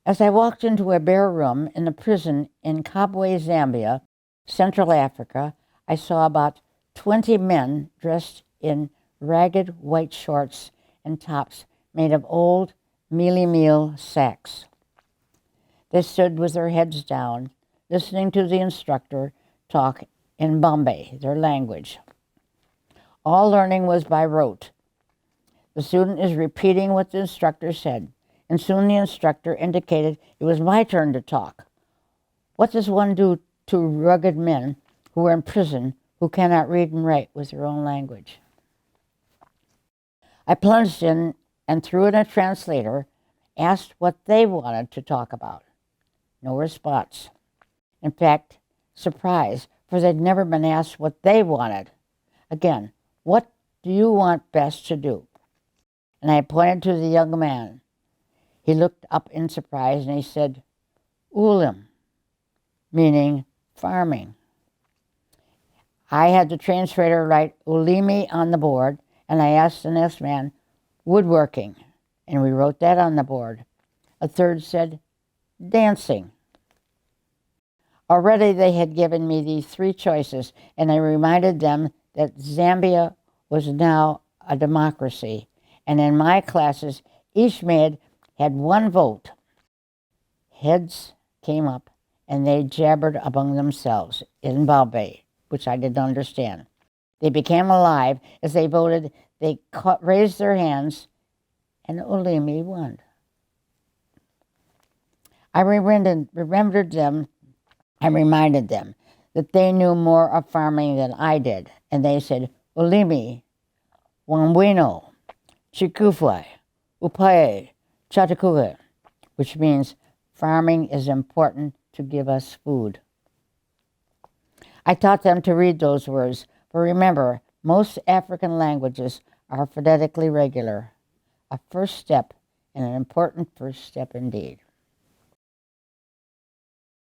As I walked into a bare room in a prison in Kabwe, Zambia, Central Africa, I saw about 20 men dressed in ragged white shorts and tops made of old mealie-meal sacks. They stood with their heads down, listening to the instructor talk in Bombay, their language. All learning was by rote. The student is repeating what the instructor said, and soon the instructor indicated it was my turn to talk. What does one do to rugged men who are in prison who cannot read and write with their own language? I plunged in and threw in a translator, asked what they wanted to talk about. No response. In fact, surprise, for they'd never been asked what they wanted. Again, what do you want best to do? And I pointed to the young man. He looked up in surprise and he said, Ulim, meaning farming. I had the translator write Ulimi on the board, and I asked the next man, woodworking, and we wrote that on the board. A third said, dancing. Already they had given me these three choices, and I reminded them that Zambia was now a democracy, and in my classes, each maid had one vote. Heads came up, and they jabbered among themselves in Bombay, which I didn't understand. They became alive. As they voted, they raised their hands, and Ulimi won. I reminded them that they knew more of farming than I did, and they said, Ulimi, Wamwino, Chikufai, Upaye, Chatakuga, which means farming is important to give us food. I taught them to read those words, but remember, most African languages are phonetically regular, a first step, and an important first step indeed.